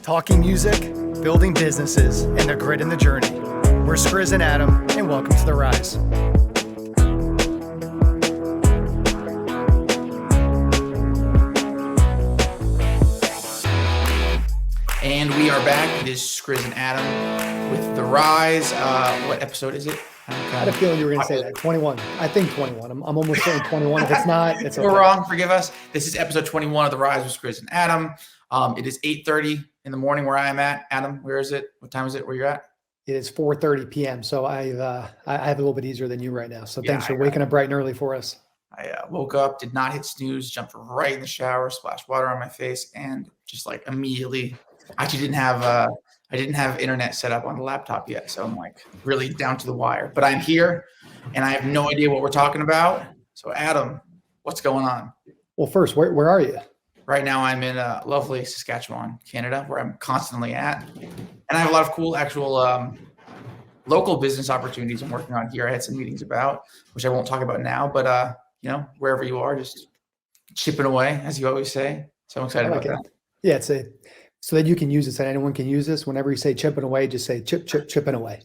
talking music, building businesses, and the grit in the journey. We're Skrizz and Adam, and welcome to The Rise. And we are back. It is Skrizz and Adam with The Rise. What episode is it? I had a feeling you were going to say that. 21. I think 21. I'm almost saying 21. If it's not, it's okay. We're wrong. Forgive us. This is episode 21 of The Rise with Skrizz and Adam. It is 8:30 in the morning where I am at. Adam, where is it? What time is it where you're at? It is 4:30 p.m. So I have a little bit easier than you right now. So thanks for waking up bright and early for us. I woke up, did not hit snooze, jumped right in the shower, splashed water on my face, and just like immediately. Actually, I didn't have internet set up on the laptop yet, so I'm like really down to the wire. But I'm here, and I have no idea what we're talking about. So, Adam, what's going on? Well, first, where are you? Right now, I'm in lovely Saskatchewan, Canada, where I'm constantly at, and I have a lot of cool actual local business opportunities I'm working on here. I had some meetings about, which I won't talk about now, but wherever you are, just chipping away, as you always say. So I'm excited about that. Yeah, so that you can use this and anyone can use this. Whenever you say chipping away, just say chipping away.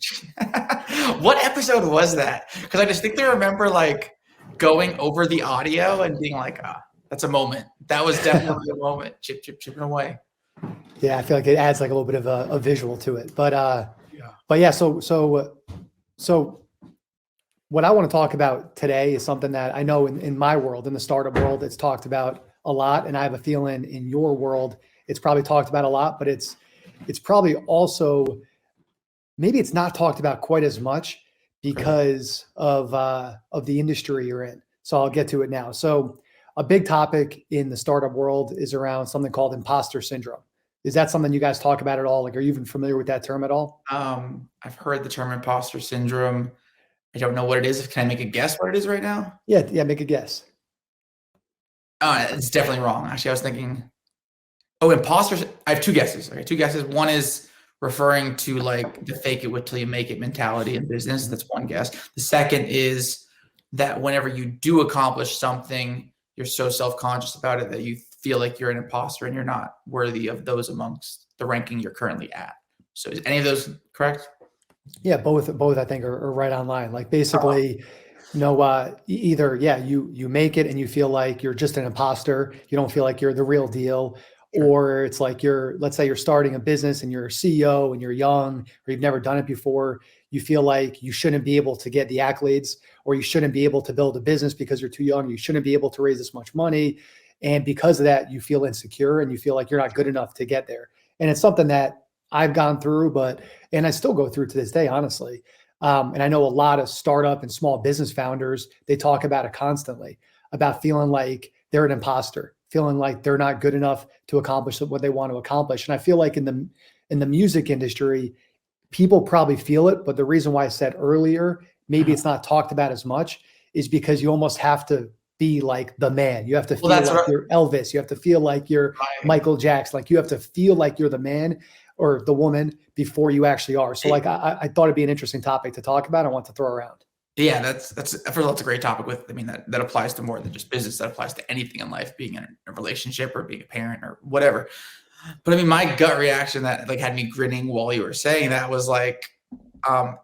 What episode was that? Because I distinctly remember like going over the audio and being like, that's a moment. That was definitely a moment. Chipping away. Yeah, I feel like it adds like a little bit of a visual to it. But yeah, so what I want to talk about today is something that I know in my world, in the startup world, it's talked about a lot. And I have a feeling in your world, it's probably talked about a lot, but it's probably also, maybe it's not talked about quite as much because of the industry you're in. So I'll get to it now. So a big topic in the startup world is around something called imposter syndrome. Is that something you guys talk about at all? Like, are you even familiar with that term at all? I've heard the term imposter syndrome. I don't know what it is. Can I make a guess what it is right now? Yeah, make a guess. It's definitely wrong. Actually, I was thinking, imposters. I have two guesses. Okay, two guesses. One is referring to like the fake it till you make it mentality in business. That's one guess. The second is that whenever you do accomplish something, you're so self-conscious about it that you feel like you're an imposter and you're not worthy of those amongst the ranking you're currently at. So is any of those correct? Yeah, both I think are right on line. Like basically, either you make it and you feel like you're just an imposter. You don't feel like you're the real deal. Sure. Or it's like let's say you're starting a business and you're a CEO and you're young or you've never done it before. You feel like you shouldn't be able to get the accolades or you shouldn't be able to build a business because you're too young. You shouldn't be able to raise this much money. And because of that, you feel insecure and you feel like you're not good enough to get there. And it's something that I've gone through, and I still go through to this day, honestly. And I know a lot of startup and small business founders, they talk about it constantly, about feeling like they're an imposter, feeling like they're not good enough to accomplish what they want to accomplish. And I feel like in the music industry, people probably feel it, but the reason why I said earlier, maybe it's not talked about as much is because you almost have to be like the man. You have to feel like you're Elvis. You have to feel like you're Michael Jackson. Like you have to feel like you're the man or the woman before you actually are. So like, I thought it'd be an interesting topic to talk about. I want to throw around. Yeah, that's first of all, it's a great topic that applies to more than just business. That applies to anything in life, being in a relationship or being a parent or whatever. But my gut reaction that like had me grinning while you were saying that was like,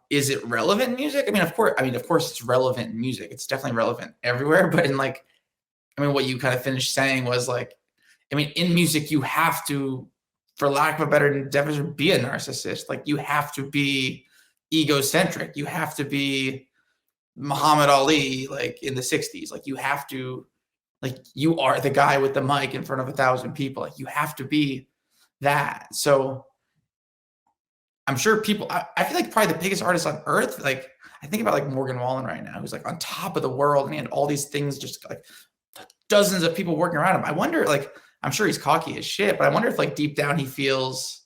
is it relevant in music? Of course it's relevant in music. It's definitely relevant everywhere. But in what you kind of finished saying was like, in music, you have to, for lack of a better definition, be a narcissist. Like you have to be egocentric. You have to be Muhammad Ali, like in the 60s. Like you have to, like you are the guy with the mic in front of 1,000 people. Like you have to be that. So I'm sure people, I feel like probably the biggest artist on earth, like I think about like Morgan Wallen right now, who's like on top of the world and he had all these things, just like dozens of people working around him. I wonder, like, I'm sure he's cocky as shit, but I wonder if like deep down he feels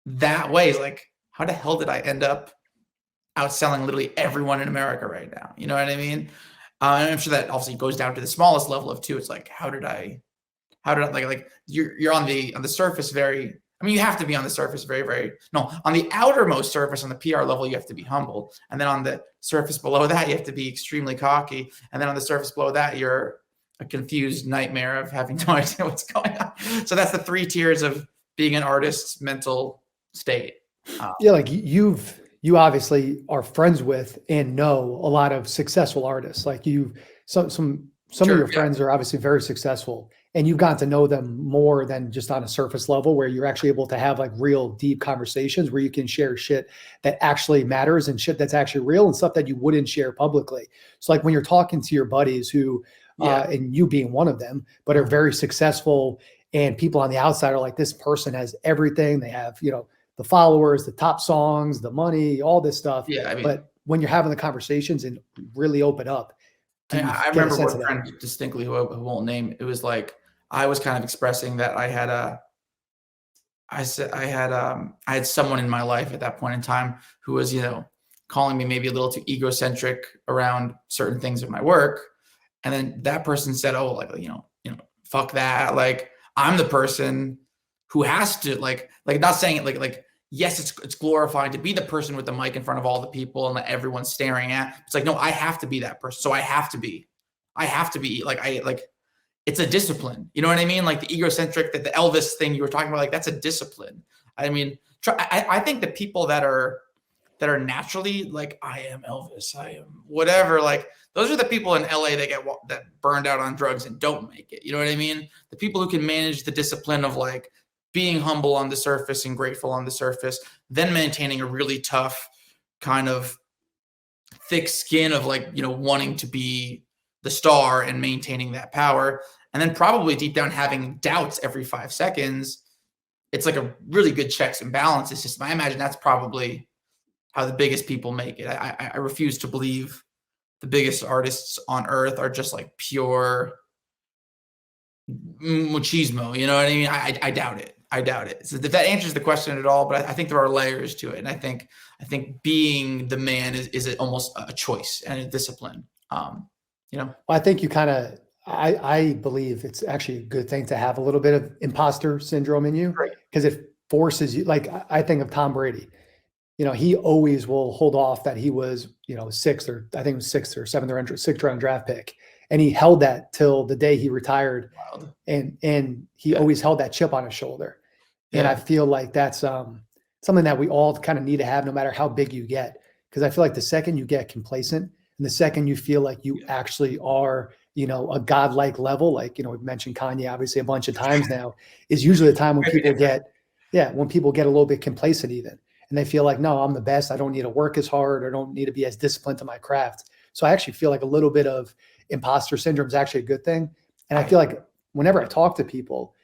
that way. He's like, how the hell did I end up outselling literally everyone in America right now? You know what I mean? And I'm sure that obviously goes down to the smallest level of too. It's like, how did I like you're on the surface very, you have to be on the surface on the outermost surface on the PR level, you have to be humble. And then on the surface below that, you have to be extremely cocky. And then on the surface below that, you're a confused nightmare of having no idea what's going on. So that's the three tiers of being an artist's mental state. Yeah, like you obviously are friends with and know a lot of successful artists. Like some of Sure, your friends are obviously very successful, and you've gotten to know them more than just on a surface level, where you're actually able to have like real deep conversations where you can share shit that actually matters and shit that's actually real and stuff that you wouldn't share publicly. So like when you're talking to your buddies who, yeah, and you being one of them, but are very successful, and people on the outside are like, this person has everything. They have, the followers, the top songs, the money, all this stuff. yeah. I mean, But when you're having the conversations and really open up, do you I get a remember sense of one that? friend distinctly who won't name. It was like I was kind of expressing that I had someone in my life at that point in time who was, calling me maybe a little too egocentric around certain things of my work. And then that person said, "Oh, like, fuck that. Like, I'm the person who has to not saying it like yes, it's glorifying to be the person with the mic in front of all the people and that everyone's staring at. It's like, no, I have to be that person. So I have to be it's a discipline. You know what I mean? Like the egocentric, that the Elvis thing you were talking about, like that's a discipline. I mean, I think the people that are naturally like, I am Elvis, I am whatever, like those are the people in LA that burned out on drugs and don't make it. You know what I mean? The people who can manage the discipline of like being humble on the surface and grateful on the surface, then maintaining a really tough kind of thick skin of like, wanting to be the star and maintaining that power. And then probably deep down having doubts every 5 seconds. It's like a really good checks and balances system. I imagine that's probably how the biggest people make it. I refuse to believe the biggest artists on earth are just like pure machismo. You know what I mean? I doubt it. I doubt it. So that answers the question at all, but I think there are layers to it. And I think being the man is almost a choice and a discipline. Well, I think you kind of, I believe it's actually a good thing to have a little bit of imposter syndrome in you, Right. because it forces you. Like I think of Tom Brady. He always will hold off that he was, sixth, or I think it was sixth or seventh or sixth round draft pick. And he held that till the day he retired. Wild. And he always held that chip on his shoulder. And I Yeah. feel like that's something that we all kind of need to have no matter how big you get. Because I feel like the second you get complacent and the second you feel like you actually are, a godlike level, like, we've mentioned Kanye obviously a bunch of times now, is usually the time when people get a little bit complacent even. And they feel like, no, I'm the best. I don't need to work as hard, or don't need to be as disciplined to my craft. So I actually feel like a little bit of imposter syndrome is actually a good thing. And I feel like whenever I talk to people,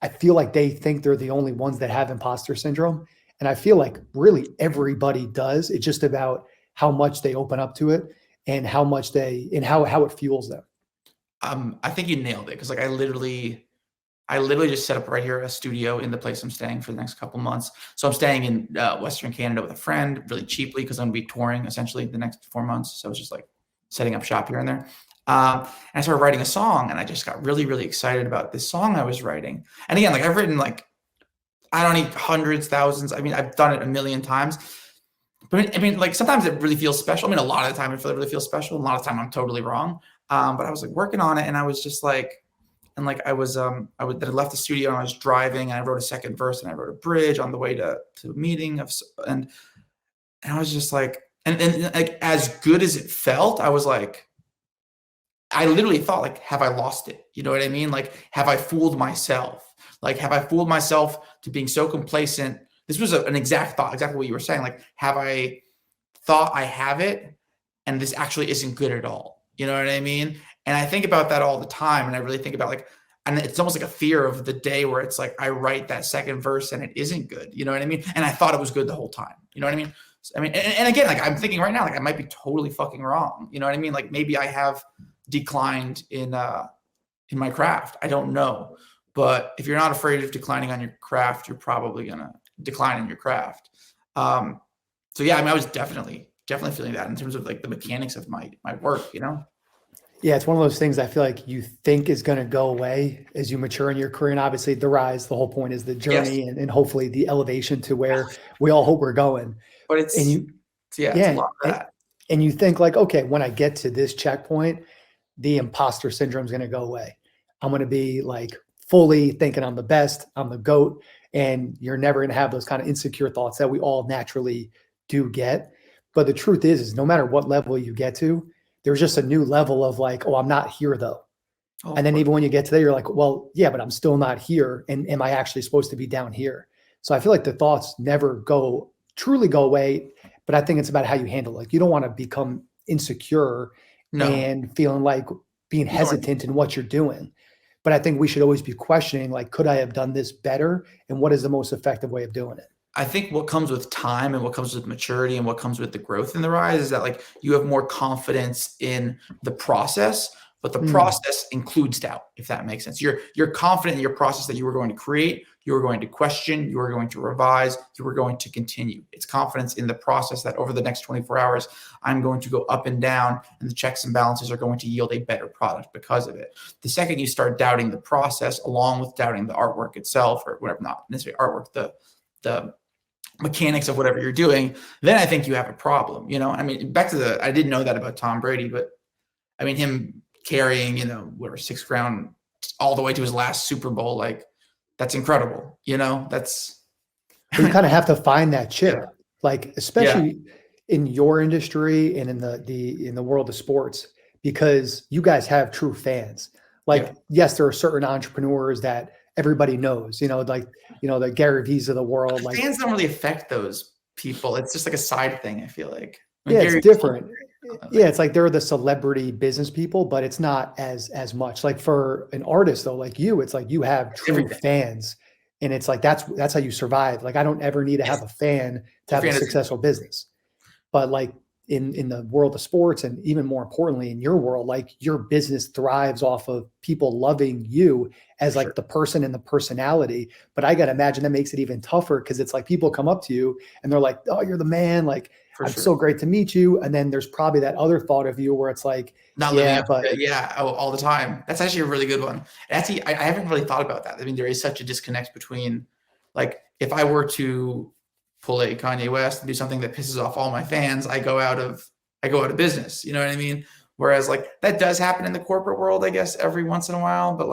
I feel like they think they're the only ones that have imposter syndrome. And I feel like really everybody does. It's just about how much they open up to it and how it fuels them. I think you nailed it. Cause like I literally just set up right here a studio in the place I'm staying for the next couple months. So I'm staying in Western Canada with a friend really cheaply because I'm going to be touring essentially the next 4 months. So I was just like setting up shop here and there. And I started writing a song, and I just got really, really excited about this song I was writing. And again, like I've written like, I don't need hundreds, thousands. I mean, I've done it a million times. But I mean, like sometimes it really feels special. I mean, a lot of the time it really feels special. A lot of the time I'm totally wrong. But I was like working on it, and I was just like, and like I left the studio and I was driving, and I wrote a second verse and I wrote a bridge on the way to a meeting and I was just like, and like as good as it felt, I was like, I literally thought like, have I lost it? You know what I mean? Like, have I fooled myself? Like, have I fooled myself to being so complacent? This was an exact thought, exactly what you were saying. Like, have I thought I have it and this actually isn't good at all? You know what I mean? And I think about that all the time. And I really think about like, and it's almost like a fear of the day where it's like, I write that second verse and it isn't good. You know what I mean? And I thought it was good the whole time. You know what I mean? And again, like I'm thinking right now, like I might be totally fucking wrong. You know what I mean? Like maybe I have declined in my craft. I don't know. But if you're not afraid of declining on your craft, you're probably going to decline in your craft. So yeah, I mean, I was definitely feeling that in terms of like the mechanics of my work, Yeah, it's one of those things I feel like you think is going to go away as you mature in your career. And obviously the rise, the whole point is the journey, Yes. and hopefully the elevation to where we all hope we're going. But And it's a lot of that. and you think like, okay, when I get to this checkpoint, the imposter syndrome is going to go away. I'm going to be like fully thinking I'm the best, I'm the GOAT, and you're never going to have those kind of insecure thoughts that we all naturally do get. But the truth is no matter what level you get to, there's just a new level of like, oh, I'm not here though. Oh, And of then course. even when you get to there, you're like, well, yeah, but I'm still not here. And am I actually supposed to be down here? So I feel like the thoughts never truly go away. But I think it's about how you handle it. Like you don't want to become insecure No, and feeling like being you don't want hesitant in what you're doing. But I think we should always be questioning, like, could I have done this better? And what is the most effective way of doing it? I think what comes with time and what comes with maturity and what comes with the growth in the rise is that like you have more confidence in the process, but the Mm, process includes doubt, if that makes sense. You're confident in your process that you were going to create, you were going to question, you were going to revise, you were going to continue. It's confidence in the process that over the next 24 hours, I'm going to go up and down, and the checks and balances are going to yield a better product because of it. The second you start doubting the process, along with doubting the artwork itself, or whatever, not necessarily artwork, the mechanics of whatever you're doing, then I think you have a problem. I mean, back to I didn't know that about Tom Brady, but I mean, him carrying, whatever, 6th round all the way to his last Super Bowl, like that's incredible. That's, but you kind of have to find that yeah, chip, like yeah, especially in your industry and in the world of sports, because you guys have true fans. yeah. Like, yes, there are certain entrepreneurs that everybody knows, like, the Gary V's of the But world. the Like, fans don't really affect those people. It's just like a side thing, I feel like. I mean, yeah, it's Gary, different. Yeah, like it's like they're the celebrity business people, but it's not as much. Like for an artist though, like you, it's like you have true everything. fans, and it's like that's how you survive. Like I don't ever need to Yes, have a fan to your have a fan is successful business. But like in the world of sports, and even more importantly in your world, like your business thrives off of people loving you for as sure, like the person and the personality. But I gotta imagine that makes it even tougher because it's like people come up to you and they're like, oh, you're the man, like for I'm sure. so great to meet you. And then there's probably that other thought of you where it's like, Not living yeah, up to but it, yeah, all the time. That's actually a really good one. Actually, I haven't really thought about that. I mean, there is such a disconnect between, like, if I were to pull a Kanye West and do something that pisses off all my fans, I go out of business. You know what I mean? Whereas, like, that does happen in the corporate world, I guess, every once in a while, but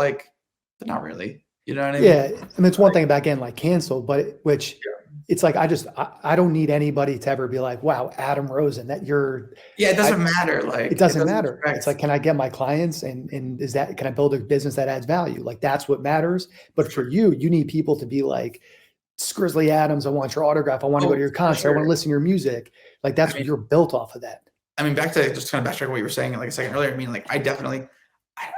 not really. You know what I mean? yeah, I mean, it's one thing about getting like canceled, but which it's like I don't need anybody to ever be like, wow, Adam Rosen, that you're Yeah, it I doesn't matter. it Like, it doesn't doesn't matter. It's affect, like, can I get my clients and can I build a business that adds value? Like that's what matters. for But for sure. you need people to be like, Skrizz Adams, I want your autograph. I want to go to Oh, your for concert. I want sure. to listen to your music. Like I that's mean, you're built off of that. back to just kind of backtrack what you were saying like a second earlier. I mean, like,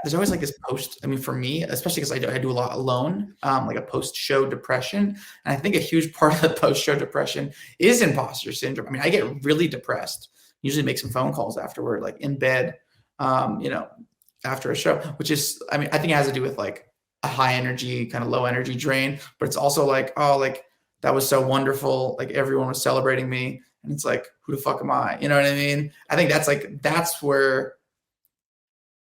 there's always like this post. I mean, for me, especially because I do a lot alone, like a post-show depression, and I think a huge part of the post-show depression is imposter syndrome. I mean, I get really depressed. Usually, make some phone calls afterward, like in bed, um, you know, after a show, which is, I mean, I think it has to do with like a high energy, kind of low energy drain, but it's also like, oh, like that was so wonderful. Like everyone was celebrating me. And it's like, who the fuck am I? You know what I mean? I think that's where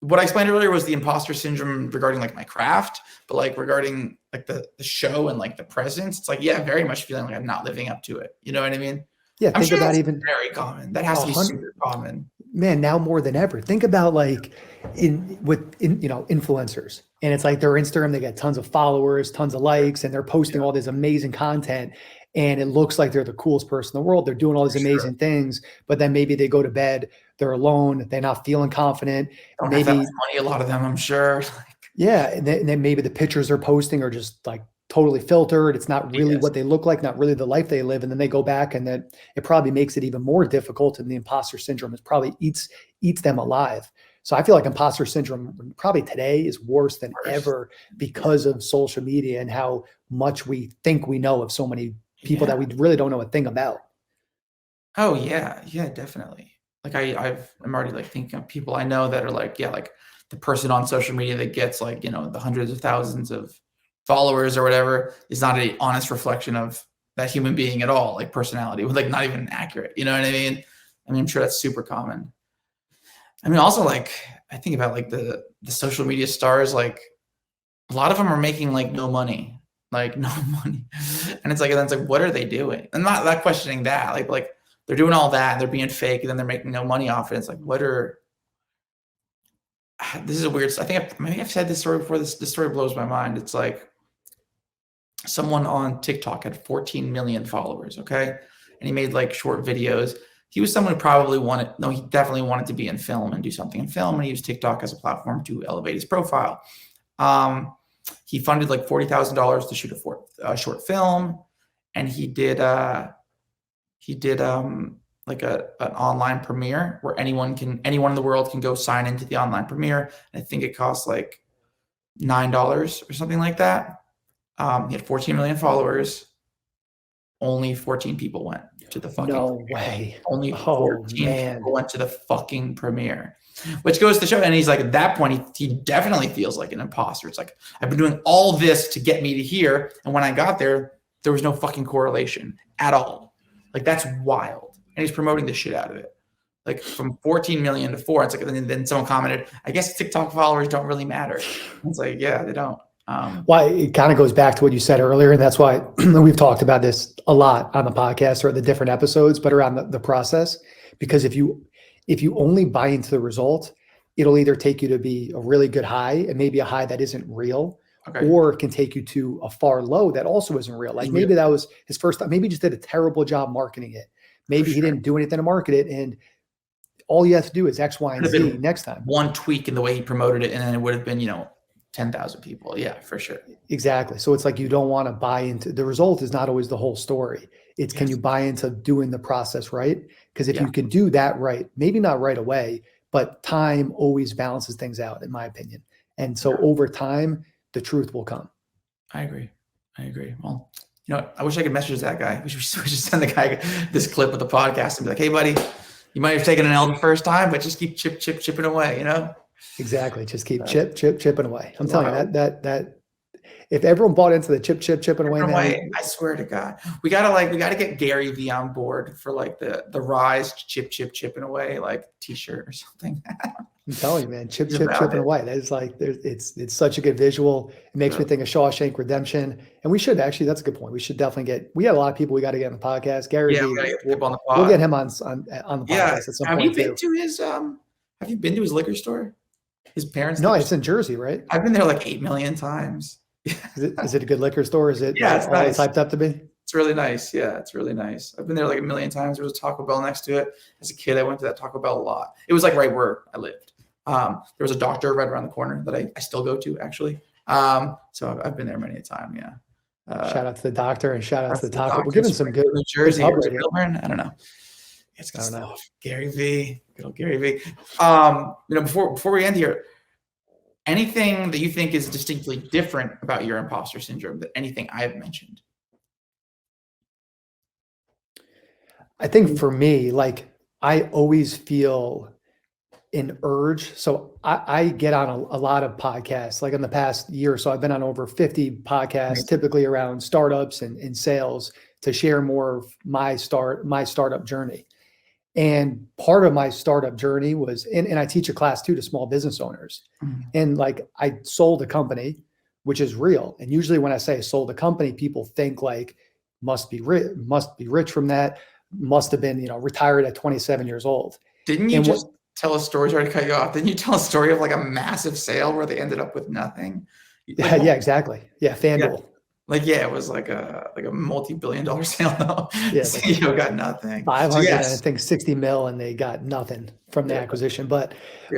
what I explained earlier was the imposter syndrome regarding like my craft, but like regarding like the show and like the presence, it's like, yeah, very much feeling like I'm not living up to it. You know what I mean? Yeah, I'm think sure about that's even very common. That has a to be hundred. super common. Man, now more than ever. Think about like influencers. And it's like their Instagram, they get tons of followers, tons of Yeah, likes, and they're posting yeah, all this amazing content. And it looks like they're the coolest person in the world. They're doing all for these sure. amazing things, but then maybe they go to bed, they're alone, they're not feeling confident. Don't have that much Maybe, money, a lot of them, I'm sure. yeah, and then maybe the pictures they're posting are just like totally filtered. It's not really Yes, what they look like, not really the life they live. And then they go back and then it probably makes it even more difficult. And the imposter syndrome is probably eats them alive. So I feel like imposter syndrome probably today is worse than worse. ever because of social media and how much we think we know of so many people that Yeah. we really don't know a thing about. Oh yeah, yeah, definitely. Like I'm already like thinking of people I know that are like, yeah, like the person on social media that gets like, the hundreds of thousands of followers or whatever is not a honest reflection of that human being at all, like personality, with like not even accurate. You know what I mean? I mean, I'm sure that's super common. I mean, also like I think about like the social media stars, like a lot of them are making like no money, like no money, and it's like, what are they doing? I'm not questioning that, like they're doing all that, and they're being fake, and then they're making no money off it. It's like, this is a weird. I think maybe I've said this story before. This story blows my mind. It's like someone on TikTok had 14 million followers. Okay, and he made like short videos. He was someone who he definitely wanted to be in film and do something in film, and he used TikTok as a platform to elevate his profile. He funded like $40,000 to shoot a short film, and he did like an online premiere where anyone in the world can go sign into the online premiere. And I think it costs like $9 or something like that. He had 14 million followers. Only 14 people went to the fucking No way. Only 14 people went to the fucking premiere. Which goes to show, and he's like, at that point, he definitely feels like an imposter. It's like, I've been doing all this to get me to here, and when I got there, there was no fucking correlation at all. Like, that's wild. And he's promoting the shit out of it. Like, from 14 million to 4. It's like, and then someone commented, I guess TikTok followers don't really matter. It's like, yeah, they don't. Well, it kind of goes back to what you said earlier, and that's why we've talked about this a lot on the podcast or the different episodes, but around the process. Because if you only buy into the result, it'll either take you to be a really good high and maybe a high that isn't real, or it can take you to a far low that also isn't real. Like maybe that was his first time. Maybe he just did a terrible job marketing it. Maybe he didn't do anything to market it, and all you have to do is X, Y, and Z next time. One tweak in the way he promoted it, and then it would have been, 10,000 people. Yeah, for sure. Exactly. So it's like you don't want to buy into the result is not always the whole story. It's can you buy into doing the process right? Because if you can do that right, maybe not right away, but time always balances things out, in my opinion. And so over time, the truth will come. I agree. Well, I wish I could message that guy. We should send the guy this clip of the podcast and be like, hey, buddy, you might have taken an L the first time, but just keep chipping away, Exactly. Just keep chipping away. I'm telling you that if everyone bought into the chipping away, man, I swear to God, we gotta get Gary V on board for like the rise chipping away, like t-shirt or something. I'm telling you, man, chipping away. That is like, it's such a good visual. It makes me think of Shawshank Redemption. And we should actually, that's a good point. We should definitely we had a lot of people we got to get on the podcast. Gary V, we'll get him on the podcast at some point. Have you been to his liquor store? His parents? No, it's in Jersey, right? I've been there like 8 million times. Is it a good liquor store? Is it it's all nice. It's hyped up to be? It's really nice. Yeah, it's really nice. I've been there like 1 million times. There was a Taco Bell next to it. As a kid, I went to that Taco Bell a lot. It was like right where I lived. There was a doctor right around the corner that I still go to, actually. So I've been there many a time. Yeah. Shout out to the doctor and shout out to the Taco. We're giving some good New Jersey. I don't know. It's good stuff. Know. Gary V. Good old Gary V. Before we end here, anything that you think is distinctly different about your imposter syndrome than anything I have mentioned? I think for me, like I always feel an urge. So I get on a lot of podcasts, like in the past year or so, I've been on over 50 podcasts, typically around startups and sales to share more of my startup journey. And part of my startup journey was, and I teach a class too to small business owners. And like I sold a company, which is real. And usually when I say I sold a company, people think like must be rich from that, must have been, retired at 27 years old. Didn't you tell a story? Sorry to cut you off. Didn't you tell a story of like a massive sale where they ended up with nothing? Like, yeah, exactly. Yeah, FanDuel. It was like a multi-billion-dollar sale. Though. Yeah, CEO got nothing. 500, I think 60 mil, and they got nothing from the acquisition. But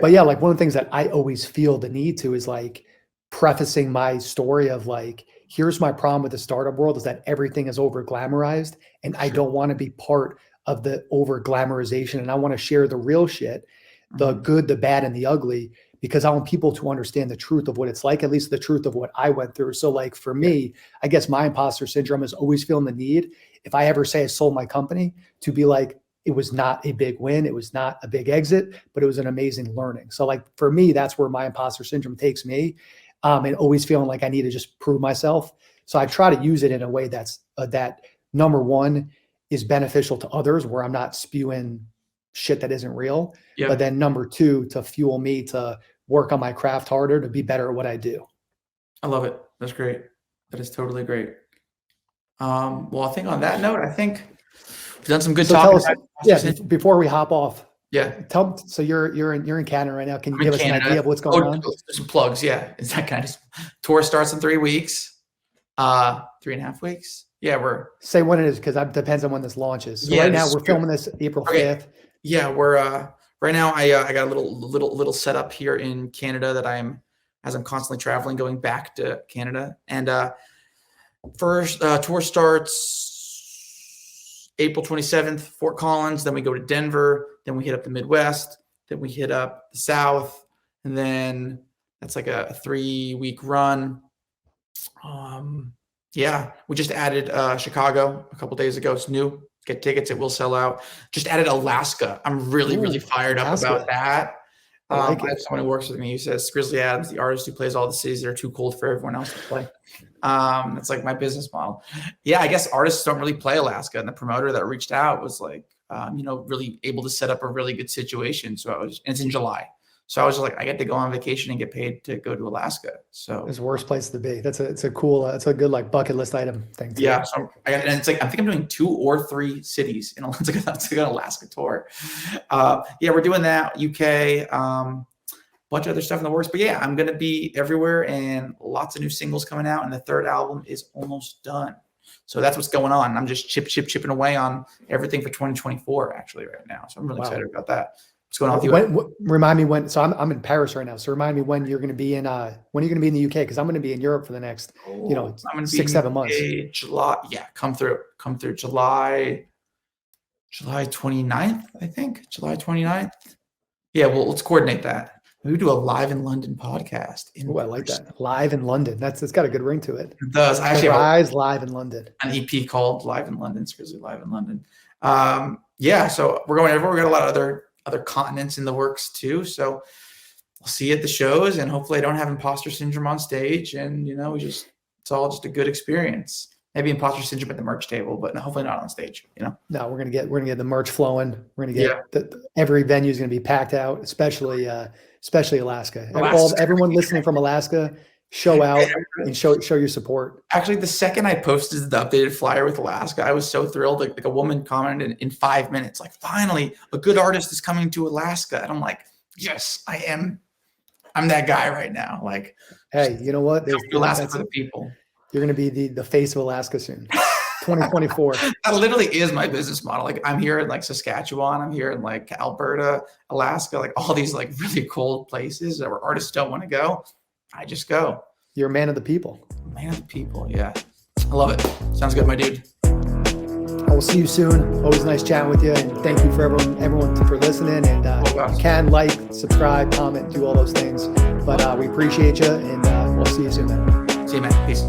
yeah, like one of the things that I always feel the need to is like prefacing my story of like, here's my problem with the startup world is that everything is over glamorized, and I don't want to be part of the over glamorization, and I want to share the real shit, the good, the bad, and the ugly, because I want people to understand the truth of what it's like, at least the truth of what I went through. So like for me, I guess my imposter syndrome is always feeling the need, if I ever say I sold my company, to be like, it was not a big win. It was not a big exit, but it was an amazing learning. So like for me, that's where my imposter syndrome takes me, and always feeling like I need to just prove myself. So I try to use it in a way that's that number one is beneficial to others, where I'm not spewing shit that isn't real. But then number two, to fuel me to work on my craft harder, to be better at what I do. I love it. That's great. That is totally great. Well, I think on that note, I think we've done some good talking. Before we hop off, Yeah. So you're in Canada right now. Can you I'm in give us an Canada. idea of what's going on? Some plugs. Yeah. Is that kind of tour starts in 3 weeks, 3.5 weeks. Yeah. Say when it is, because that depends on when this launches. So Yeah, right this now is we're true. filming this April Okay. 5th. Yeah, we're right now. I got a little setup here in Canada that I'm constantly traveling, going back to Canada. And first tour starts April 27th, Fort Collins. Then we go to Denver. Then we hit up the Midwest. Then we hit up the South, and then that's like a 3-week run. Yeah, we just added Chicago a couple days ago. It's new. Get tickets; it will sell out. Just added Alaska. I'm really fired up about that. I like I it. have someone who works with me who says Skrizz Adams, the artist who plays all the cities that are too cold for everyone else to play. It's like my business model. Yeah, I guess artists don't really play Alaska, and the promoter that reached out was like, really able to set up a really good situation. So and it's in July. So I was just like, I get to go on vacation and get paid to go to Alaska. So It's the worst place to be. It's a cool, it's a good like bucket list item thing too. yeah. So and it's like, I think I'm doing 2 or 3 cities in it's like an Alaska tour. Yeah, we're doing that. UK, bunch of other stuff in the works. But yeah, I'm gonna be everywhere, and lots of new singles coming out, and the 3rd album is almost done. So that's what's going on. I'm just chipping away on everything for 2024 actually right now. So I'm really excited about that. What's going on with you? Remind me when. So I'm in Paris right now. So remind me when you're going to be in. When are you going to be in the UK? Because I'm going to be in Europe for the next, I'm gonna 6-7 months. July. Yeah, come through July 29th. I think July 29th. Yeah, well, let's coordinate that. Maybe do a live in London podcast. Oh, I like that. Live in London. It's got a good ring to it. It does. I actually have live in London. An EP called Live in London. Skrizz Live in London. Yeah, so we're going everywhere. We got a lot of other continents in the works too. So we'll see you at the shows, and hopefully I don't have imposter syndrome on stage, and it's all just a good experience. Maybe imposter syndrome at the merch table, but hopefully not on stage, No, we're gonna get the merch flowing. We're gonna get every venue is gonna be packed out, especially Alaska. Everyone listening from Alaska, show out and show your support. Actually, the second I posted the updated flyer with Alaska, I was so thrilled. Like a woman commented in 5 minutes, like, finally a good artist is coming to Alaska. And I'm like, yes, I am. I'm that guy right now. Like, hey, you know what? There's Alaska for the people. You're going to be the face of Alaska soon. 2024. That literally is my business model. Like, I'm here in like Saskatchewan. I'm here in like Alberta, Alaska, like all these like really cold places where artists don't want to go. I just go. You're a man of the people. Man of the people. Yeah. I love it. Sounds good, my dude. I will see you soon. Always nice chatting with you. And thank you for everyone for listening. And you can like, subscribe, comment, do all those things. But we appreciate you. And we'll see you soon, man. See you, man. Peace.